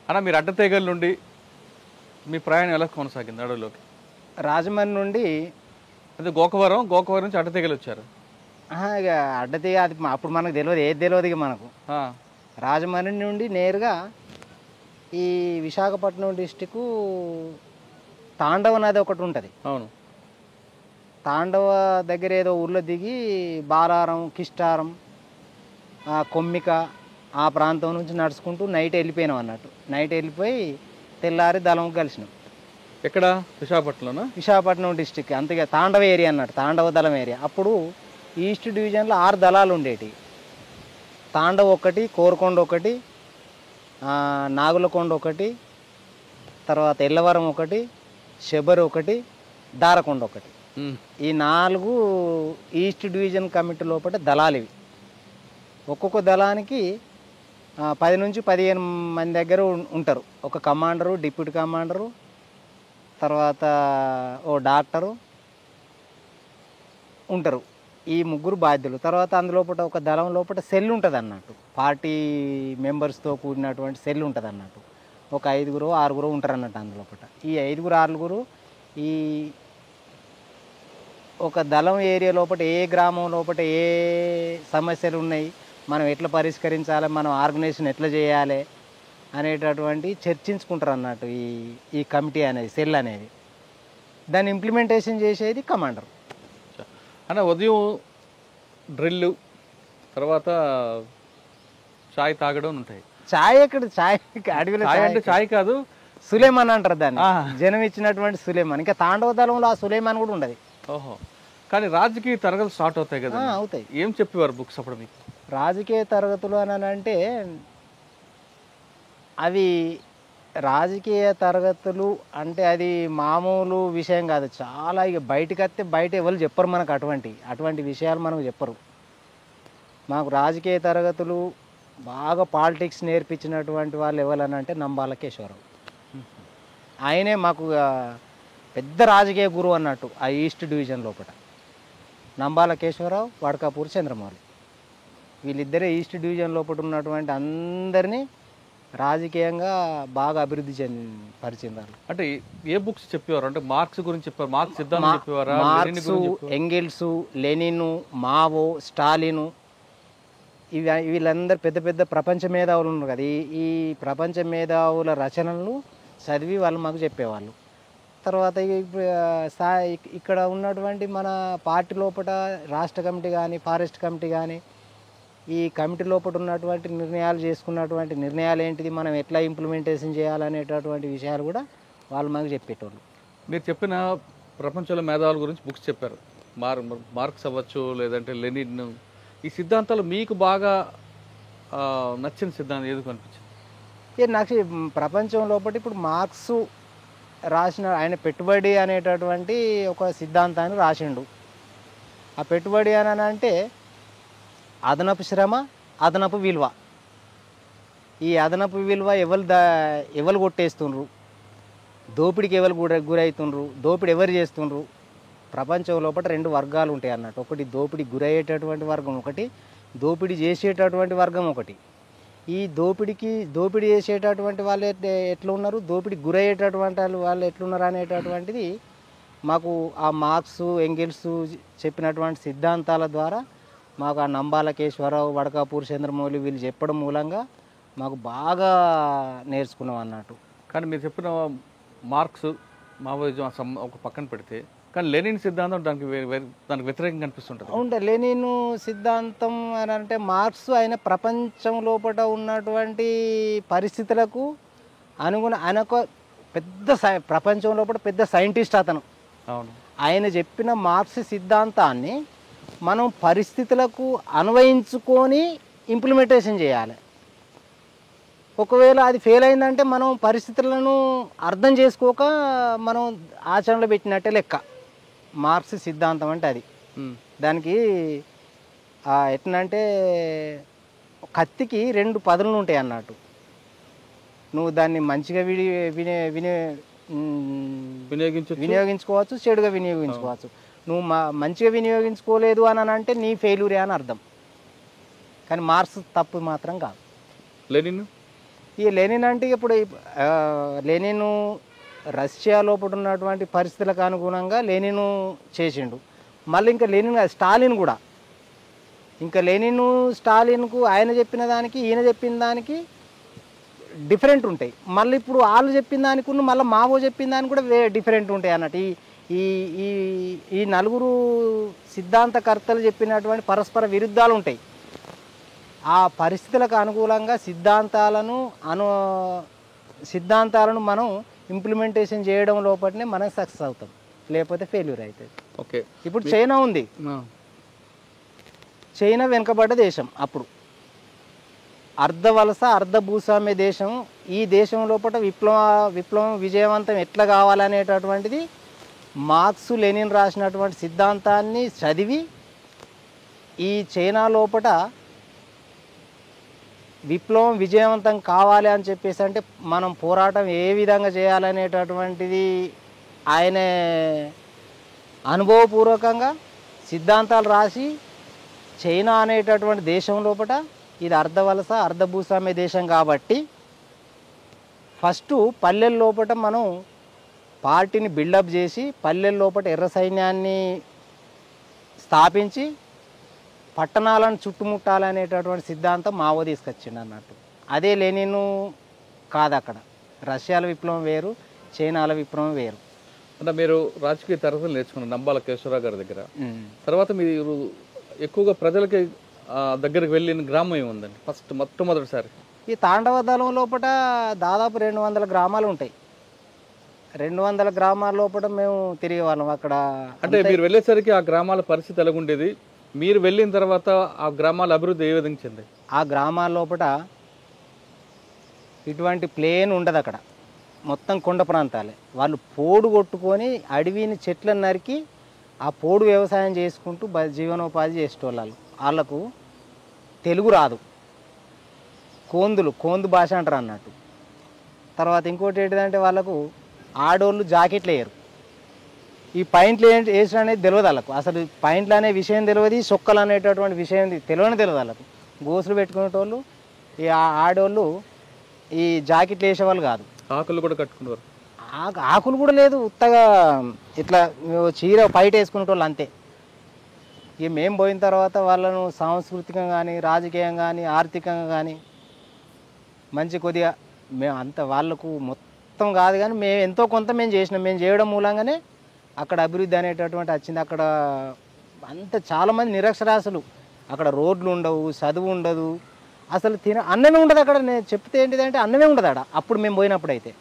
అన్న మీరు అడ్డతీగల నుండి మీ ప్రయాణం ఎలా కొనసాగింది అడవిలోకి? రాజమండ్రి నుండి అదే గోకవరం నుంచి అడ్డతీగలు వచ్చారు. ఇక అడ్డతీగ అది అప్పుడు మనకు తెలియదు, ఏది తెలియదు. ఇక మనకు రాజమండ్రి నుండి నేరుగా ఈ విశాఖపట్నం డిస్టిక్ తాండవ నది ఒకటి ఉంటుంది. అవును. తాండవ దగ్గర ఏదో ఊర్లో దిగి బాలారం, కిష్టారం, కొమ్మిక ఆ ప్రాంతం నుంచి నడుచుకుంటూ నైట్ వెళ్ళిపోయినాం అన్నట్టు. నైట్ వెళ్ళిపోయి తెల్లారి దళం కలిసినాం. ఎక్కడ? విశాఖపట్నంలోనా? విశాఖపట్నం డిస్టిక్. అంతగా తాండవ ఏరియా అన్నట్టు, తాండవ దళం ఏరియా. అప్పుడు ఈస్ట్ డివిజన్లో 6 దళాలు ఉండేవి. తాండవ ఒకటి, కోరకొండ ఒకటి, నాగులకొండ ఒకటి, తర్వాత ఎల్లవరం ఒకటి, శబరి ఒకటి, దారకొండ ఒకటి. ఈ 4 ఈస్ట్ డివిజన్ కమిటీ లోపల దళాలు ఇవి. ఒక్కొక్క దళానికి 10 నుంచి 15 మంది దగ్గర ఉంటారు. ఒక కమాండరు, డిప్యూటీ కమాండరు, తర్వాత ఓ డాక్టరు ఉంటారు. ఈ 3 బాధ్యులు. తర్వాత అందులోపల ఒక దళం లోపల సెల్ ఉంటుంది అన్నట్టు, పార్టీ మెంబర్స్తో కూడినటువంటి సెల్ ఉంటుంది అన్నట్టు. ఒక 5 6 ఉంటారు అన్నట్టు అందులోపల. ఈ 5 6 ఈ ఒక దళం ఏరియా లోపల ఏ గ్రామం లోపల ఏ సమస్యలు ఉన్నాయి, మనం ఎట్లా పరిష్కరించాలి, మనం ఆర్గనైజేషన్ ఎట్లా చేయాలి అనేటటువంటి చర్చించుకుంటారు అన్నట్టు ఈ కమిటీ అనేది, సెల్ అనేది. దాన్ని ఇంప్లిమెంటేషన్ చేసేది కమాండర్. అన్న ఉదయం డ్రిల్లు, తర్వాత చాయ్ తాగడం ఉంటాయి. చాయ్ ఎక్కడ? చాయ్ అడవిలో అంటే చాయ్ కాదు, సులేమాన్ అంటారు దాన్ని. జనం ఇచ్చినటువంటి సులేమాన్. ఇంకా తాండవ దళంలో ఆ సులేమాన్ కూడా ఉండదు. ఓహో. కానీ రాజకీయ తరగతులు స్టార్ట్ అవుతాయి కదా? అవుతాయి. ఏం చెప్పేవారు బుక్స్ అప్పుడు మీకు? రాజకీయ తరగతులు అని అంటే అవి రాజకీయ తరగతులు అంటే అది మామూలు విషయం కాదు. చాలా ఇక బయటకు వస్తే బయట ఎవరు చెప్పరు మనకు, అటువంటి విషయాలు మనకు చెప్పరు. మాకు రాజకీయ తరగతులు బాగా పాలిటిక్స్ నేర్పించినటువంటి వాళ్ళు ఎవరని అంటే నంబాల కేశవరావు. ఆయనే మాకు పెద్ద రాజకీయ గురువు అన్నట్టు ఆ ఈస్ట్ డివిజన్ లోపల. నంబాల కేశవరావు, వడకాపూర్ చంద్రమౌళి, వీళ్ళిద్దరే ఈస్ట్ డివిజన్ లోపల ఉన్నటువంటి అందరినీ రాజకీయంగా బాగా అభివృద్ధి పరిచిందారు. అంటే ఏ బుక్స్ చెప్పేవారు? అంటే మార్క్స్ గురించి చెప్పారు, మార్క్స్ సిద్ధాంతం చెప్పేవారా? Marx, Engels, Lenin, Mao, Stalin, వీళ్ళందరూ పెద్ద పెద్ద ప్రపంచ మేధావులు ఉన్నారు కదా. ఈ ప్రపంచ మేధావుల రచనలను చదివి వాళ్ళు మాకు చెప్పేవాళ్ళు. తర్వాత ఇక్కడ ఉన్నటువంటి మన పార్టీ లోపల రాష్ట్ర కమిటీ కానీ, ఫారెస్ట్ కమిటీ కానీ, ఈ కమిటీ లోపల ఉన్నటువంటి చేసుకున్నటువంటి నిర్ణయాలు ఏంటిది, మనం ఎట్లా ఇంప్లిమెంటేషన్ చేయాలనేటటువంటి విషయాలు కూడా వాళ్ళు మాకు చెప్పేటోళ్ళు. మీరు చెప్పిన ప్రపంచంలో మేధావుల గురించి బుక్స్ చెప్పారు, మార్క్స్ అవ్వచ్చు, లేదంటే లెనిన్. ఈ సిద్ధాంతాలు మీకు బాగా నచ్చిన సిద్ధాంతం ఏది కనిపించింది? నాకు ప్రపంచం లోపల ఇప్పుడు మార్క్స్ రాసిన ఆయన పెట్టుబడి అనేటటువంటి ఒక సిద్ధాంతాన్ని రాసిండు. ఆ పెట్టుబడి అని అంటే అదనపు శ్రమ, అదనపు విలువ. ఈ అదనపు విలువ ఎవరు కొట్టేస్తుండ్రు, దోపిడికి ఎవరు గురవుతుండ్రు, దోపిడి ఎవరు చేస్తుండ్రు. ప్రపంచం లోపల 2 వర్గాలు ఉంటాయి అన్నట్టు. ఒకటి దోపిడికి గురయ్యేటటువంటి వర్గం, ఒకటి దోపిడీ చేసేటటువంటి వర్గం ఒకటి. ఈ దోపిడీ చేసేటటువంటి వాళ్ళు ఎట్లా ఉన్నారు, దోపిడీ గురయ్యేటటువంటి వాళ్ళు ఎట్లున్నారు అనేటటువంటిది మాకు ఆ మార్క్స్, ఎంగిల్స్ చెప్పినటువంటి సిద్ధాంతాల ద్వారా మాకు ఆ నంబాల కేశవరావు, వడకాపూర్ చంద్రమౌళి వీళ్ళు చెప్పడం మూలంగా మాకు బాగా నేర్చుకున్నాం అన్నట్టు. కానీ మీరు చెప్పిన మార్క్స్, మావోయిజం ఒక పక్కన పెడితే, కానీ లెనిన్ సిద్ధాంతం దానికి వ్యతిరేకంగా కనిపిస్తుంటుంది. అవును, లెనిన్ సిద్ధాంతం అని అంటే మార్క్స్ ఆయన ప్రపంచం లోపల ఉన్నటువంటి పరిస్థితులకు ఆయన ఒక పెద్ద ప్రపంచం లోపల పెద్ద సైంటిస్ట్ అతను. అవును. ఆయన చెప్పిన మార్క్స్ సిద్ధాంతాన్ని మనం పరిస్థితులకు అన్వయించుకొని ఇంప్లిమెంటేషన్ చేయాలి. ఒకవేళ అది ఫెయిల్ అయిందంటే మనం పరిస్థితులను అర్థం చేసుకోక మనం ఆచరణలో పెట్టినట్టే లెక్క. మార్క్స్ సిద్ధాంతం అంటే అది. దానికి ఎట్లంటే కత్తికి 2 పదులు ఉంటాయి అన్నట్టు. నువ్వు దాన్ని మంచిగా వినియోగించుకోవచ్చు, చెడుగా వినియోగించుకోవచ్చు. నువ్వు మంచిగా వినియోగించుకోలేదు అని అంటే నీ ఫెయిల్యూరే అని అర్థం. కానీ మార్క్స్ తప్పు మాత్రం కాదు. ఈ లెనిన్ అంటే ఇప్పుడు లెనిన్ రష్యా లోపల ఉన్నటువంటి పరిస్థితులకు అనుగుణంగా లెనిన్ చేసిండు. మళ్ళీ ఇంకా లెనిన్ కాదు, స్టాలిన్ కూడా. ఇంకా లెనిన్ స్టాలిన్కు ఆయన చెప్పిన దానికి ఈయన చెప్పిన దానికి డిఫరెంట్ ఉంటాయి. మళ్ళీ ఇప్పుడు వాళ్ళు చెప్పిన దానికి మళ్ళీ మావో చెప్పిన దానికి కూడా డిఫరెంట్ ఉంటాయి అన్నట్టు. ఈ ఈ ఈ నలుగురు సిద్ధాంతకర్తలు చెప్పినటువంటి పరస్పర విరుద్ధాలు ఉంటాయి. ఆ పరిస్థితులకు అనుకూలంగా సిద్ధాంతాలను మనం ఇంప్లిమెంటేషన్ చేయడం లోపలనే మనం సక్సెస్ అవుతాం, లేకపోతే ఫెయిల్యూర్ అవుతుంది. ఓకే. ఇప్పుడు చైనా ఉంది, చైనా వెనుకబడ్డ దేశం, అప్పుడు అర్ధ వలస అర్ధ భూస్వామ్య దేశం. ఈ దేశం లోపల విప్లవం విజయవంతం ఎట్లా కావాలనేటటువంటిది మార్క్స్ లెనిన్ రాసినటువంటి సిద్ధాంతాన్ని చదివి ఈ చైనా లోపల విప్లవం విజయవంతం కావాలి అని చెప్పేసి అంటే మనం పోరాటం ఏ విధంగా చేయాలనేటటువంటిది ఆయన అనుభవపూర్వకంగా సిద్ధాంతాలు రాసి చైనా అనేటటువంటి దేశం లోపల ఇది అర్ధ వలస అర్ధ భూస్వామ్య దేశం కాబట్టి ఫస్ట్ పల్లెల లోపల మనం పార్టీని బిల్డప్ చేసి పల్లెల లోపల ఎర్ర సైన్యాన్ని స్థాపించి పట్టణాలను చుట్టుముట్టాలనేటటువంటి సిద్ధాంతం మావో తీసుకొచ్చిండు అన్నట్టు. అదే లెనిన్ కాదు, అక్కడ రష్యాల విప్లవం వేరు, చైనాల విప్లవం వేరు. అంటే మీరు రాజకీయ తరగతులు నేర్చుకున్నారు నంబాల కేశవరావు గారి దగ్గర. తర్వాత మీరు ఎక్కువగా ప్రజలకి దగ్గరికి వెళ్ళిన గ్రామం ఏముందండి మొట్టమొదటిసారి? ఈ తాండవ దళం లోపల దాదాపు 200 గ్రామాలు ఉంటాయి. 200 గ్రామాల లోపల మేము తిరిగే వాళ్ళం అక్కడ. అంటే మీరు వెళ్ళేసరికి ఆ గ్రామాల పరిస్థితి ఎలాగుండేది? మీరు వెళ్ళిన తర్వాత ఆ గ్రామాల అభివృద్ధి ఏ విధంగా చెందాయి? ఆ గ్రామాల లోపల ఇటువంటి ప్లేన్ ఉండదు, అక్కడ మొత్తం కొండ ప్రాంతాలే. వాళ్ళు పోడు కొట్టుకొని అడవిని చెట్లను నరికి ఆ పోడు వ్యవసాయం చేసుకుంటూ జీవనోపాధి చేసేటోళ్ళు. వాళ్ళకు తెలుగు రాదు, కోందు భాష అంటారు అన్నట్టు. తర్వాత ఇంకోటి ఏంటిదంటే వాళ్ళకు ఆడోళ్ళు జాకెట్లు వేయరు. ఈ పాయింట్లు వేసిన అనేది తెలియదు వాళ్ళకు, అసలు పాయింట్లు అనే విషయం తెలియదు, సొక్కలు అనేటటువంటి విషయం తెలియదు వాళ్ళకు. గోసులు పెట్టుకునేటోళ్ళు ఈ ఆడోళ్ళు ఈ జాకెట్లు వేసేవాళ్ళు కాదు. ఆకులు కూడా కట్టుకునేవారు. ఆకులు కూడా లేదు, ఉత్తగా ఇట్లా చీర పైట వేసుకునేటోళ్ళు అంతే. ఇక మేము పోయిన తర్వాత వాళ్ళను సాంస్కృతికంగా కానీ రాజకీయంగా కానీ ఆర్థికంగా కానీ మంచి కొద్దిగా మేము అంత వాళ్ళకు మొత్తం కాదు కానీ మేము ఎంతో కొంత మేము చేసినాం. మేము చేయడం మూలంగానే అక్కడ అభివృద్ధి అనేటటువంటి వచ్చింది. అక్కడ అంత చాలామంది నిరక్షరాస్యులు, అక్కడ రోడ్లు ఉండవు, చదువు ఉండదు, అసలు అన్నమే ఉండదు అక్కడ. నేను చెప్తే ఏంటిదంటే అన్నమే ఉండదు అక్కడ అప్పుడు మేము పోయినప్పుడు అయితే.